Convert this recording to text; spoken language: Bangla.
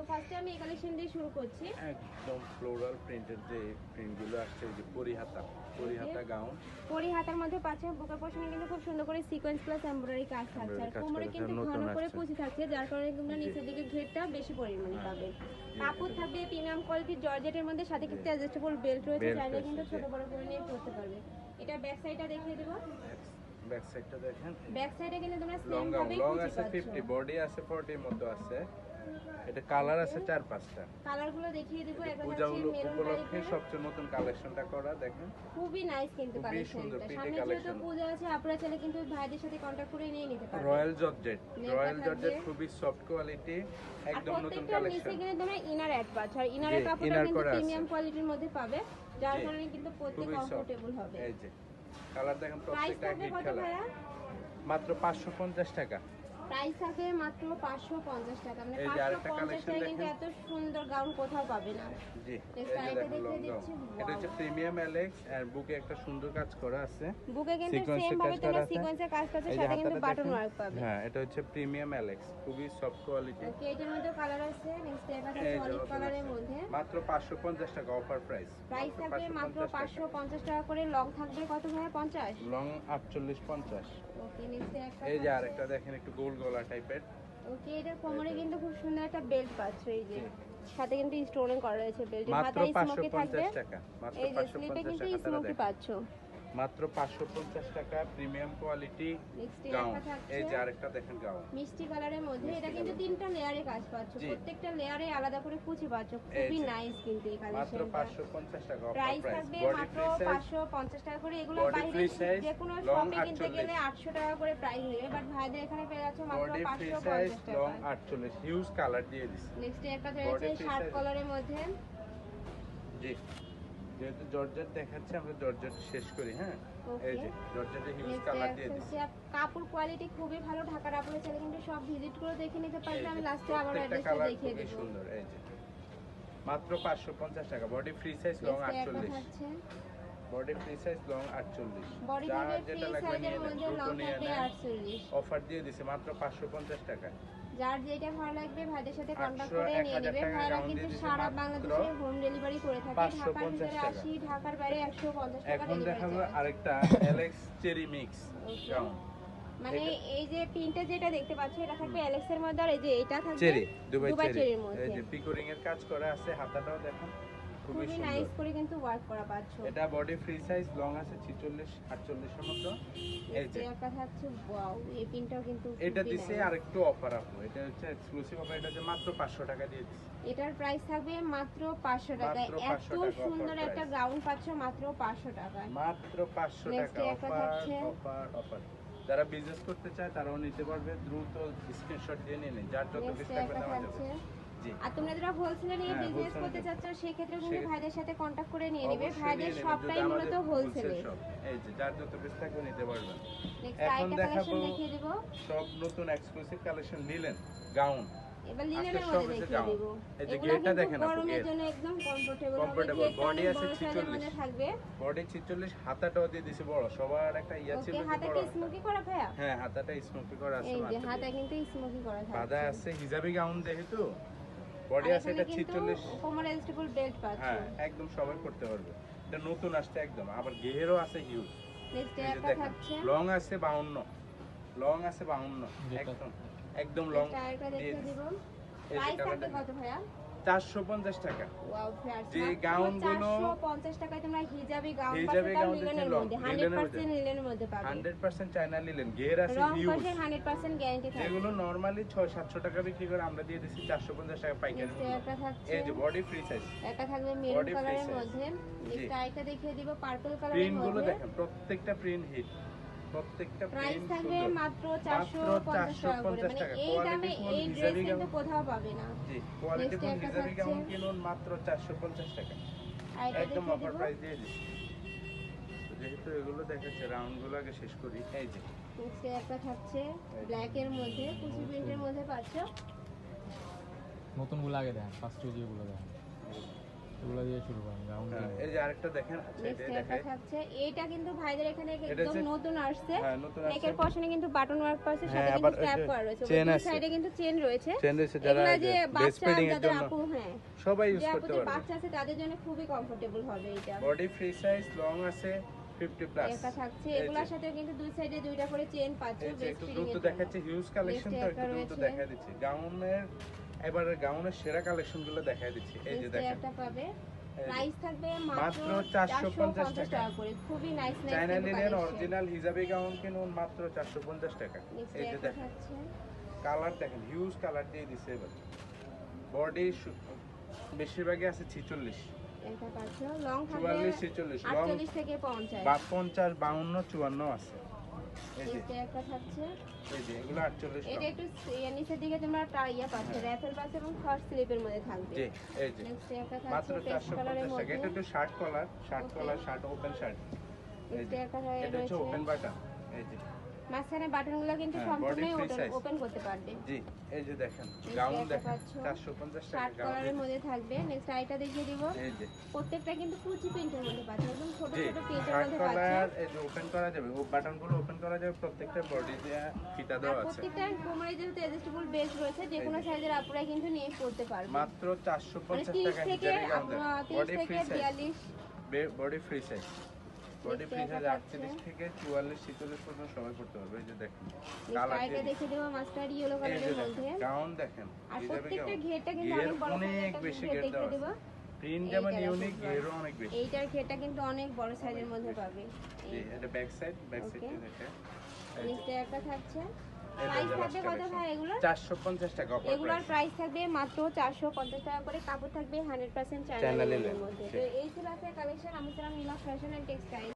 ফার্স্টে আমি এই কালেকশন দিয়ে শুরু করছি। একদম ফ্লোরাল প্রিন্টের যে প্রিন্টগুলো আসছে, এই যে পরিহাতা গাউন। পরিহাতার মধ্যে পাচ্ছেন বুকের পোর্শনে কিন্তু খুব সুন্দর করে সিকোয়েন্স প্লাস এমব্রয়ডারি কাজ থাকছে, আর কোমরে কিন্তু ঘন করে কুচি থাকছে, যার কারণে তোমরা নিচের দিকে ঘেরটা বেশি পরিমাণে পাবে। কাপড় থাকবে প্রিমিয়াম কোয়ালিটির জর্জেটের মধ্যে, সাথে কিন্তু অ্যাডজাস্টেবল বেল্ট রয়েছে, চাইলে কিন্তু ছোট বড় করে নিয়ে পরতে পারবে। এটা ব্যাক সাইডটা দেখিয়ে দেব। ব্যাক সাইডটা দেখেন, ব্যাক সাইডে কিন্তু তোমরা লং সেম গাউন, ভাবে লং কুচি আছে পাচ্ছ। 50, বডি আছে 40 এর মতো আছে। এটা কালার আছে 4-5টা। কালারগুলো দেখিয়ে দেব। একটা পূজা হচ্ছে মেরুন উপলক্ষে টাইপের, সবচেয়ে নতুন কালেকশনটা করা, দেখেন খুবই নাইস কিন্তু খুবই সুন্দর কালেকশনটা। পিটে সামনে যেহেতু কালেকশন। পূজা আছে, আপনারা চাইলে কিন্তু ভাইদের সাথে কন্টাক্ট করে নিয়ে নিতে পারবেন। রয়্যাল জর্জেট, রয়্যাল থাকবে। জর্জেট খুবই সফট কোয়ালিটি, একদম নতুন প্রত্যেকটা নিচে কালেকশন। কিন্তু তোমরা ইনার অ্যাড পাচ্ছ, আর ইনারের জি, কাপড়টা inner কিন্তু করা আছে। প্রিমিয়াম কোয়ালিটির মধ্যে পাবে, যার জি, কারণে কিন্তু পরতে খুবই soft। কমফোর্টেবল হবে। এই যে কালার দেখেন, প্রাইস প্রত্যেকটা থাকবে হিট কত কালার। ভাইয়া? মাত্র 550 টাকা। প্রাইস থাকে মাত্র 550 টাকা। মানে এই যে আরেকটা 550 কালেকশন টাকায় কিন্তু দেখেন। এত সুন্দর গাউন কোথাও পাবে না। জি, এই Next যে আরেকটা দেখেন লং দেখিয়ে গাউন। দিচ্ছি। এটা হচ্ছে প্রিমিয়াম এলেক্স, আর বুকে একটা সুন্দর কাজ করা আছে। বুকে কিন্তু Sequence সেম এর ভাবে কাজ তোমরা করা আছে। সিকোয়েন্সের কাজ পাচ্ছ, এই যে সাথে কিন্তু হাতাটা বাটন দেখেন। ওয়ার্ক পাবে। হ্যাঁ, এটা হচ্ছে প্রিমিয়াম এলেক্স, খুবই সফট কোয়ালিটি। ওকে, এটার মধ্যে কালার আছে। নেক্সট এটা এই হচ্ছে যে অলিভ কালারের মধ্যে। মাত্র 550 টাকা অফার প্রাইস। প্রাইস থাকবে মাত্র 550 টাকা করে। লং থাকবে কত ভাইয়া? 50। লং 48-50। ওকে, নেক্সট একটা এই যে আরেকটা দেখেন, একটু গোল গলা টাইপের। ওকে, এটার কোমরে কিন্তু খুব সুন্দর একটা বেল্ট পাচ্ছ, এই যে সাথে কিন্তু স্টোনিং করা রয়েছে বেল্টের। মাত্র হাতায় স্মোকি থাকবে। 550 টাকা। মাত্র এই যে স্লিপে 550 কিন্তু টাকা তারা স্মোকি দেখেন। পাচ্ছ। মাত্র 550 টাকা প্রিমিয়াম কোয়ালিটি নেক্সট গাউন। একটা থাকছে এই যে আরেকটা দেখেন গাউন, মিষ্টি কালারের মধ্যে। এটা কিন্তু কালার। তিনটা লেয়ারে কাজ পাচ্ছ, জি। প্রত্যেকটা লেয়ারে আলাদা করে কুচি পাচ্ছ। এই খুবই যে। নাইস কিন্তু এই মাত্র কালেকশনটা। 550 টাকা অফার প্রাইস প্রাইস। থাকবে বডি মাত্র ফ্রি সাইজ, 550 টাকা করে। এগুলো Body বাইরে free size, যে কোনো long শপে কিনতে 48 গেলে 800 টাকা করে প্রাইস নেবে, বাট ভাইদের এখানে পেয়ে যাচ্ছে মাত্র বডি ফ্রি সাইজ, 550 লং টাকা। 48, হিউজ কালার দিয়ে দিছি। নেক্সট একটা Body রয়েছে free শার্ট size। কালারের মধ্যে। জি, যেহেতু জর্জেট দেখাচ্ছে, আমরা জর্জেট শেষ করি। হ্যাঁ, এই যে জর্জেটে হিউজ নেক্সট কালার দিয়ে দিছি। হচ্ছে কাপড় কোয়ালিটি খুবই ভালো। ঢাকার আপনারা চাইলে কিন্তু সব ভিজিট করে দেখে নিতে পারবেন। আমি লাস্টে আবার প্রত্যেকটা অ্যাড্রেসটা কালার দেখিয়ে খুবই দেব। সুন্দর। এই যে মাত্র 550 টাকা, body free size, long next একটা 48। থাকছে body free size, long 48। Body যার থাকবে ফ্রি যেটা লাগবে সাইজের নিয়ে নেন, মধ্যে, লং দ্রুত নিয়ে থাকবে নেন। 48। অফার দিয়ে দিছে মাত্র 550 টাকা। যার যেটা ভালো লাগবে ভাইদের সাথে 800, কন্টাক্ট করে নিয়ে 1000 নেবে। টাকা ভাইরা round কিন্তু দিয়ে দিছে সারা মাত্র বাংলাদেশে হোম ডেলিভারি করে থাকে। ঢাকার 550 ভিতরে টাকা। 80, ঢাকার বাইরে 150 টাকা এখন ডেলিভারি দেখাবো চার্জ। আরেকটা এলেক্স চেরি মিক্স গাউন। মানে এই যে প্রিন্টটা যেটা দেখতে পাচ্ছ, এটা থাকবে অ্যালেক্স এর মধ্যে, আর এই যে এটা থাকবে চেরি, দুবাই দুবাই চেরি। চেরির মধ্যে। এই যে পিকোরিং এর কাজ করা আছে, হাতাটাও দেখুন খুবই খুবই সুন্দর। নাইস করে কিন্তু ওয়ার্ক করা পাচ্ছ। এটা বডি ফ্রি সাইজ, লং আছে 46-48 এর মতো। এই যে একটা থাকছে, ওয়াও, এই প্রিন্টটাও কিন্তু এটা খুবই দিছে nice। আরেকটু অফার আপু, এটা হচ্ছে এক্সক্লুসিভ অফার, এটা হচ্ছে মাত্র 500 টাকা দিয়ে দিছি। এটার প্রাইস থাকবে মাত্র 500 টাকায়। মাত্র এত 500 টাকা সুন্দর offer একটা price। গাউন পাচ্ছ মাত্র 500 টাকায়। মাত্র 500 Next টাকা একটা অফার থাকছে। Offer offer. যারা বিজনেস করতে চায় তারাও নিতে পারবে, দ্রুত স্ক্রিনশট দিয়ে নিন, যার যত নেক্সট পিস থাকবে একটা নেওয়া যাবে। থাকছে। জি, আর তোমরা যারা হোলসেলে নিয়ে হ্যাঁ, বিজনেস wholesale করতে নিতে। চাচ্ছ, সেই ক্ষেত্রে কিন্তু সে- ভাইদের সাথে কন্টাক্ট করে নিয়ে নিবে। অবশ্যই ভাইদের নিয়ে নেবেন, সবটাই যদি মূলত আমাদের হোলসেলে। wholesale shop। এই যে যার যত পিস থাকবে নিতে পারবেন। নেক্সট এখন আরেকটা দেখাবো কালেকশন দেখিয়ে দেব। সব নতুন এক্সক্লুসিভ কালেকশন নিলেন গাউন। এবার লিনেনের আজকে মধ্যে সব হচ্ছে দেখিয়ে gown। দেব। এই যে এগুলো ঘেরটা কিন্তু দেখেন আপু, গরমের ঘের। জন্য একদম কমফোর্টেবল হবে। Comfortable, ঘেরটা body অনেক আছে বড় সাইজের 46, মধ্যে থাকবে। বডি 46, হাতাটাও দিয়ে দিছে বড়। সবার একটা ইয়া ছিল ওকে, যে হাতে বড় কি হাতা। স্মোকি করা ভাইয়া? হ্যাঁ, হাতাটা স্মোকি করা আছে এই যে মাত্র। হাতে কিন্তু স্মোকি করা বাঁধা থাকছে। আছে হিজাবি গাউন যেহেতু, বডি আছে এটা 46। কোমরে অ্যাডজাস্টেবল বেল্ট পাচ্ছ। হ্যাঁ, একদম সবাই করতে পারবে। এটা নতুন আসছে একদম, আবার ঘেরও আছে হিউজ। নেক্সট এই যে একটা দেখেন, থাকছে। লং আছে 52, লং আছে 52, একদম একদম লং একটা দিয়ে দেখিয়ে দিছি। দিব। এই যে প্রাইস থাকবে কালারটা কত ভাইয়া? 450 টাকা। ওয়াও ফ্রেন্ডস, যে গাউনগুলো 450 টাকায় তোমরা হিজাবি গাউন হিজাবি পাচ্ছ, তাও গাউন লিনেনের দিচ্ছে মধ্যে, লিনেনের 100% লিনেনের মধ্যে পাবে। 100% চায়না লিলেন, ঘের আছে রং হিউজ। কষে 100% গ্যারান্টি থাকবে। যেগুলো নরমালি 600-700 টাকা বিক্রি করে, আমরা দিয়ে দিছি 450 টাকা পাইকারি নেক্সট মূল্য। একটা থাকছে, এই যে বডি ফ্রি সাইজ, একটা থাকবে মেরুন Body free কালারের size। মধ্যে। নেক্সট আরেকটা দেখিয়ে দিব পার্পল কালারের প্রিন্ট গুলো মধ্যে। দেখেন, প্রত্যেকটা প্রিন্ট হিট, প্রত্যেকটা প্রাইস প্রিন্ট থাকবে সুন্দর। মাত্র 450 টাকা করে। মানে টাকা। এই দামে কোয়ালিটি ফুল এই ড্রেস হিজাবি কিন্তু গাউন। কোথাও পাবে না। জি, কোয়ালিটি Next ফুল একটা হিজাবি থাকছে। গাউন কিনুন মাত্র 450 টাকা। আর এটা একদম দেখিয়ে অফার দিব। প্রাইস দিয়ে দিচ্ছি। তো যেহেতু এগুলো দেখাচ্ছে, রাউন্ড গুলো আগে শেষ করি। এই যে নেক্সট একটা থাকছে ব্ল্যাক এর মধ্যে, কুচি প্রিন্টের মধ্যে পাচ্ছ। নতুন গুলো আগে দেন, ফার্স্ট যেগুলো দেন। এগুলো দিয়ে শুরু করেন গাউন হ্যাঁ, এই যে আরেকটা দেখেন, আচ্ছা নেক্সট এটাই একটা দেখাই। থাকছে, এটা কিন্তু ভাইদের এখানে এটা একদম হচ্ছে- নতুন আসছে। হ্যাঁ, নতুন আসছে। নেকের পশনে কিন্তু বাটন ওয়ার্ক করা আছে, সাথে হ্যাঁ, কিন্তু আবার স্ট্র্যাপ এই যে করা রয়েছে, চেন দুই আছে। সাইডে কিন্তু চেন রয়েছে। চেন রয়েছে, যারা এগুলা এই যে যে breast বাচ্চা feeding এর যাদের জন্য আপু, হ্যাঁ সবাই ইউজ যে আপু করতে যে পারবে। বাচ্চা আছে তাদের জন্য খুবই কমফোর্টেবল হবে এটা। বডি ফ্রি সাইজ, লং আছে 50 প্লাস। একটা থাকছে, এই এগুলোর যে। সাথে কিন্তু দুই সাইডে দুইটা করে চেন পাচ্ছো এই যে বেস্ট একটু ফিটিং দ্রুত এর দেখাচ্ছি, হিউজ কালেকশন তো, Next একটু একটা দ্রুত রয়েছে। দেখাই দিচ্ছি। গাউনের এবারে গাউনের সেরা কালেকশন গুলো দেখাই দিচ্ছি। এই যে দেখেন, একটা পাবে। এই যে। প্রাইস থাকবে মাত্র মাত্র 450 450 টাকা করে, খুবই nice China nice linen original hijabi gown কিনুন মাত্র 450 টাকা। এই যে একটা দেখেন, থাকছে, কালার দেখেন, হিউজ কালার দিয়ে দিছে এবার। বডি বেশিরভাগই আছে 46, এটা পাচ্ছো, লং থাকবে 44, 46, লং 48 থেকে 50। 50, 52, 54 আছে। এই যে, একটা থাকছে, এই যে এগুলো 48 এটা টাকা। একটু নিচের দিকে তোমরা টাইয়া পাচ্ছ, র্যাফেল পাচ্ছ এবং ফার্স্ট স্লিপের মধ্যে থাকবে। জি, এই যে নেক্সট একটা মাত্র থাকছে পেস্ট 450 কালারের টাকা। মধ্যে। এটা একটু shirt collar, Okay. Shirt open shirt. এই নেক্সট যে একটা এটা হচ্ছে ওপেন রয়েছে, বাটন। এই যে, মাঝখানে বাটনগুলো কিন্তু হ্যাঁ, সম্পূর্ণই body free size। ওপেন করতে পারবে। জি, এই যে দেখেন, গাউন একটা দেখেন, পাচ্ছ। 450 টাকা শার্ট গাউন। কালারের মধ্যে থাকবে। নেক্সট আইটা দেখিয়ে দিব, এই যে, প্রত্যেকটা কিন্তু কুচি প্রিন্টের মধ্যে পাচ্ছ, একদম ছোট জি, ছোট প্রিন্টের শার্ট মধ্যে পাচ্ছ। কলার এই যে ওপেন করা যাবে, ও বাটনগুলো ওপেন করা যাবে, প্রত্যেকটা বডি দিয়ে ফিতা আর দেওয়া আছে। প্রত্যেকটা কোমরে যেহেতু অ্যাডজাস্টেবল বেস রয়েছে, যে কোনো এই যে। সাইজের আপুরা কিন্তু নিয়ে পড়তে পারবে। মাত্র মানে 450 30 টাকা থেকে হিজাবি গাউন দেন। 30 বডি ফ্রি থেকে size, 42। Body free size, body Next free একটা সাইজ পাচ্ছেন। 38 থেকে 44, 46 পর্যন্ত সবাই করতে পারবে। এই যে দেখেন, নেক্সট কালার আইটা দেখিয়ে দেবো মাস্টার্ড ইয়েলো এই যে কালারের দেখেন, মধ্যে। গাউন দেখেন, আর হিজাবি প্রত্যেকটা গাউন। ঘেরটা কিন্তু ঘের অনেক বড় অনেক সাইজের, বেশি ঘের ঘের দেখিয়ে দেওয়া দেবো। আছে। প্রিন্ট যেমন এইটা ইউনিক, দেখুন। ঘেরও অনেক বেশি। এইটার ঘেরটা কিন্তু অনেক বড় সাইজের মধ্যে পাবে। জি, এটা ব্যাক সাইড Okay. দেখে। নেক্সট একটা থাকছে, এই প্রাইস যে থাকবে last কত collection। ভাই এগুলোর? 450 টাকা অফার এগুলোর প্রাইস। প্রাইস থাকবে মাত্র 450 টাকা করে, কাপড় থাকবে 100% চায়না চায়না লিনেন। লিনেনের মধ্যে। তো এই ছিল আজকের কালেকশন। আমি ছিলাম নীলা ফ্যাশন এন্ড টেক্সটাইল।